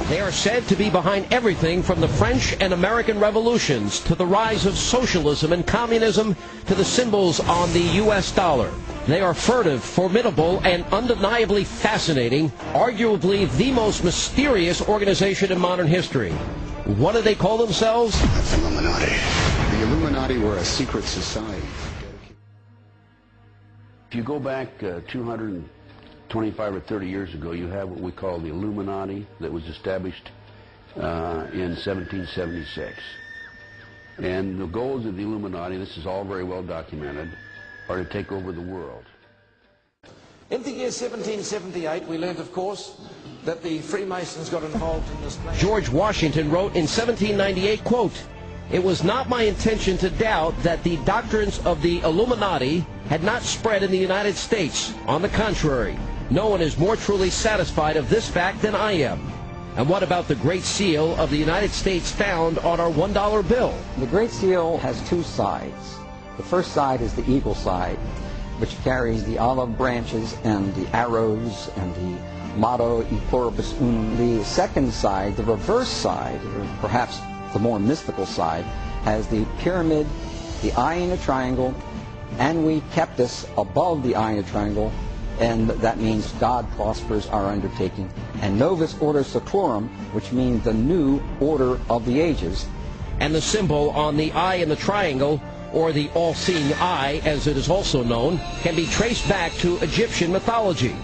They are said to be behind everything from the French and American revolutions to the rise of socialism and communism to the symbols on the U.S. dollar. They are furtive, formidable, and undeniably fascinating, arguably the most mysterious organization in modern history. What do they call themselves? That's Illuminati. The Illuminati were a secret society. If you go back 225 or 30 years ago, you have what we call the Illuminati that was established in 1776. And the goals of the Illuminati, this is all very well documented, are to take over the world. In the year 1778, we learned, of course, that the Freemasons got involved in this plan. George Washington wrote in 1798, quote, "It was not my intention to doubt that the doctrines of the Illuminati had not spread in the United States. On the contrary, no one is more truly satisfied of this fact than I am." And what about the Great Seal of the United States found on our $1 bill? The Great Seal has two sides. The first side is the eagle side, which carries the olive branches and the arrows and the motto E pluribus unum. The second side, the reverse side, or perhaps the more mystical side, has the pyramid, the eye in a triangle, and we kept this above the eye in a triangle, and that means God prospers our undertaking, and Novus Order Seclorum, which means the new order of the ages. And the symbol on the eye in the triangle, or the all-seeing eye, as it is also known, can be traced back to Egyptian mythology.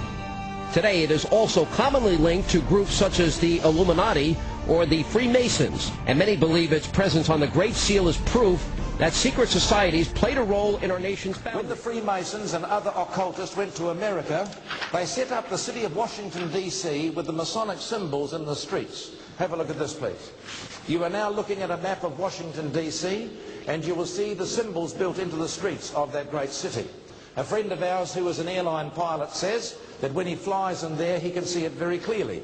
Today, it is also commonly linked to groups such as the Illuminati or the Freemasons, and many believe its presence on the Great Seal is proof that secret societies played a role in our nation's founding. When the Freemasons and other occultists went to America, they set up the city of Washington, D.C. with the Masonic symbols in the streets. Have a look at this, please. You are now looking at a map of Washington, D.C., and you will see the symbols built into the streets of that great city. A friend of ours who is an airline pilot says that when he flies in there, he can see it very clearly.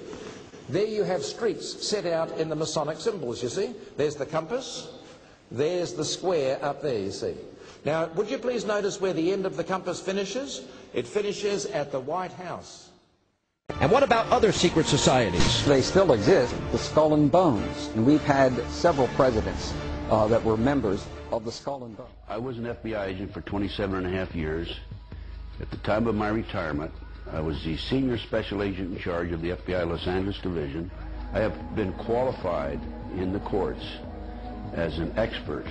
There you have streets set out in the Masonic symbols, you see. There's the compass. There's the square up there, you see. Now, would you please notice where the end of the compass finishes? It finishes at the White House. And what about other secret societies? They still exist, the Skull and Bones, and we've had several presidents that were members of the Skull and Bones. I was an FBI agent for 27.5 years. At the time of my retirement, I was the senior special agent in charge of the FBI Los Angeles Division. I have been qualified in the courts as an expert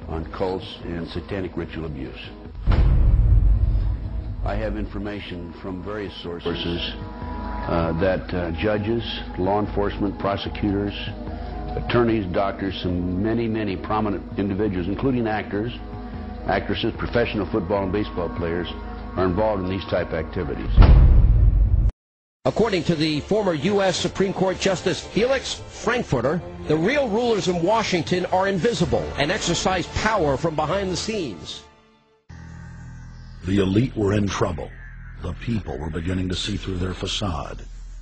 on cults and satanic ritual abuse. I have information from various sources that judges, law enforcement, prosecutors, attorneys, doctors, and many prominent individuals, including actors, actresses, professional football and baseball players, are involved in these type activities. According to the former U.S. Supreme Court Justice Felix Frankfurter, the real rulers in Washington are invisible and exercise power from behind the scenes. The elite were in trouble. The people were beginning to see through their facade,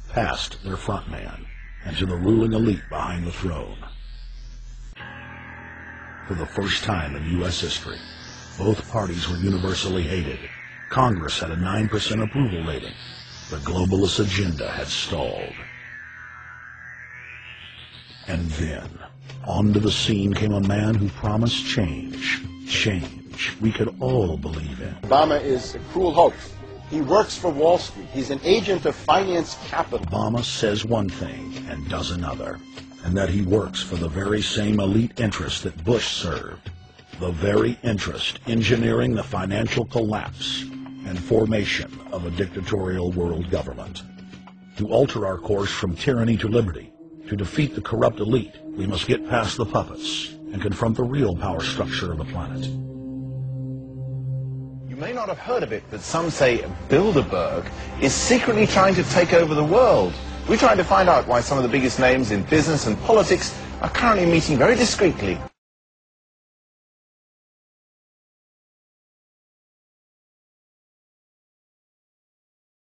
past their front man, and to the ruling elite behind the throne. For the first time in U.S. history, both parties were universally hated. Congress had a 9% approval rating. The globalist agenda had stalled. And then, onto the scene came a man who promised change. Change we could all believe in. Obama is a cruel hoax. He works for Wall Street. He's an agent of finance capital. Obama says one thing and does another, and that he works for the very same elite interests that Bush served. The very interest engineering the financial collapse and formation of a dictatorial world government. To alter our course from tyranny to liberty, to defeat the corrupt elite, we must get past the puppets and confront the real power structure of the planet. You may not have heard of it, but some say Bilderberg is secretly trying to take over the world. We're trying to find out why some of the biggest names in business and politics are currently meeting very discreetly.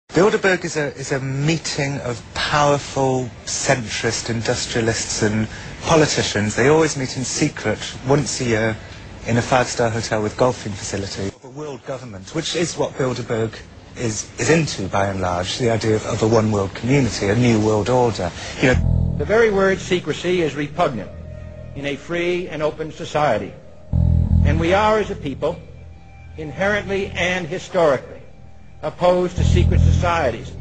Bilderberg is a meeting of powerful centrist industrialists and politicians. They always meet in secret once a year in a five-star hotel with golfing facility. A world government, which is what Bilderberg is into by and large, the idea of a one world community, a new world order. You know, The very word secrecy is repugnant in a free and open society. And we are, as a people, inherently and historically opposed to secret societies,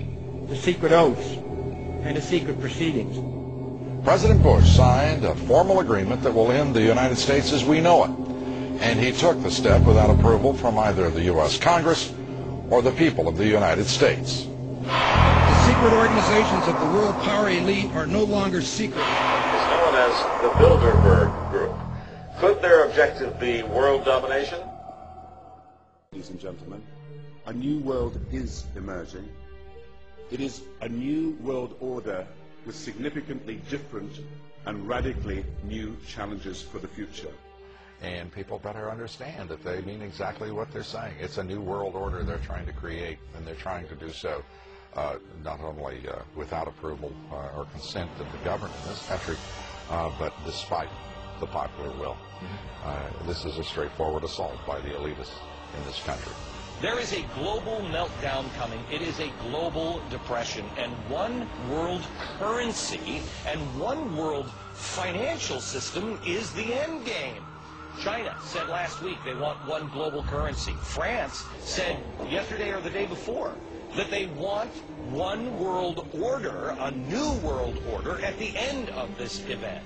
to secret oaths, and to secret proceedings. President Bush signed a formal agreement that will end the United States as we know it. And he took the step without approval from either the U.S. Congress or the people of the United States. The secret organizations of the world power elite are no longer secret. It's known as the Bilderberg Group. Could their objective be world domination? Ladies and gentlemen, a new world is emerging. It is a new world order with significantly different and radically new challenges for the future. And people better understand that they mean exactly what they're saying. It's a new world order they're trying to create, and they're trying to do so not only without approval or consent of the government in this country, but despite the popular will. This is a straightforward assault by the elitists in this country. There is a global meltdown coming. It is a global depression. And one world currency and one world financial system is the end game. China said last week they want one global currency. France said yesterday or the day before that they want one world order, a new world order, at the end of this event.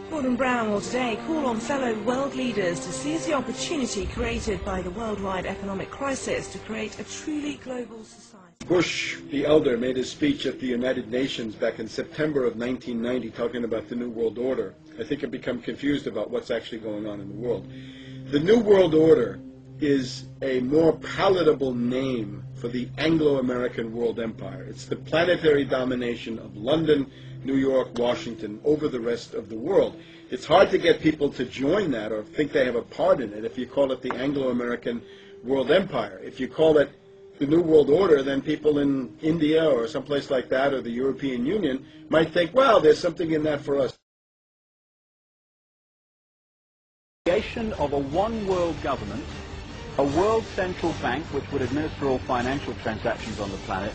Gordon Brown will today call on fellow world leaders to seize the opportunity created by the worldwide economic crisis to create a truly global society. Bush, the elder, made his speech at the United Nations back in September of 1990 talking about the New World Order. I think I've become confused about what's actually going on in the world. The New World Order is a more palatable name for the Anglo-American world empire. It's the planetary domination of London, New York, Washington over the rest of the world. It's hard to get people to join that or think they have a part in it if you call it the Anglo-American world empire. If you call it the New World Order, then people in India or someplace like that or the European Union might think, well, there's something in that for us. Creation of a one world government, a world central bank which would administer all financial transactions on the planet,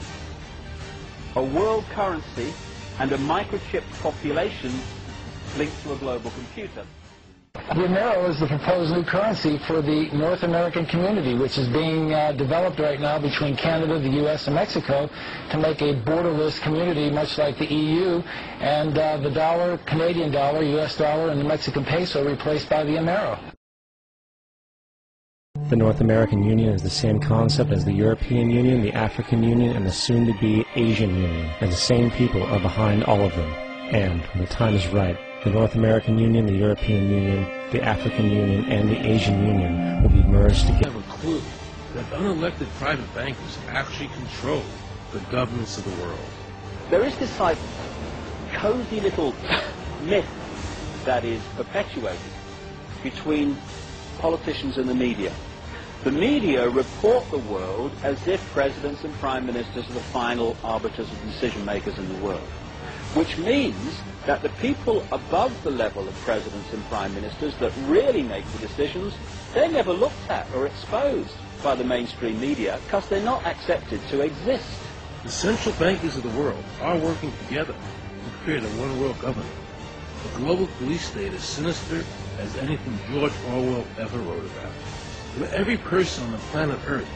a world currency, and a microchip population linked to a global computer. The Amero is the proposed new currency for the North American community, which is being developed right now between Canada, the U.S., and Mexico to make a borderless community, much like the EU, and the dollar, Canadian dollar, U.S. dollar, and the Mexican peso replaced by the Amero. The North American Union is the same concept as the European Union, the African Union, and the soon-to-be Asian Union, and the same people are behind all of them. And, when the time is right, the North American Union, the European Union, the African Union, and the Asian Union will be merged together. I have a clue that unelected private bankers actually control the governments of the world. There is this like cozy little myth that is perpetuated between politicians and the media. The media report the world as if presidents and prime ministers are the final arbiters and decision makers in the world, which means that the people above the level of presidents and prime ministers that really make the decisions, they're never looked at or exposed by the mainstream media because they're not accepted to exist. The central bankers of the world are working together to create a one-world government. The global police state is sinister as anything George Orwell ever wrote about. With every person on the planet Earth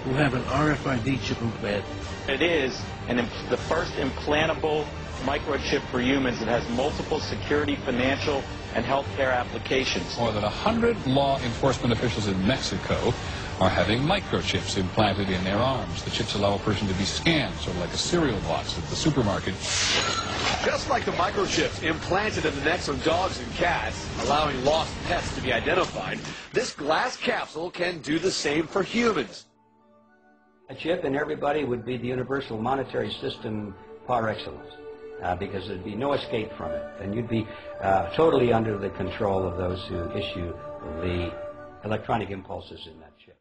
will have an RFID chip implanted. It is the first implantable microchip for humans that has multiple security, financial, and healthcare applications. More than 100 law enforcement officials in Mexico are having microchips implanted in their arms. The chips allow a person to be scanned, sort of like a cereal box at the supermarket. Just like the microchips implanted in the necks of dogs and cats, allowing lost pets to be identified, this glass capsule can do the same for humans. A chip in everybody would be the universal monetary system par excellence, because there'd be no escape from it, and you'd be totally under the control of those who issue the electronic impulses in that chip.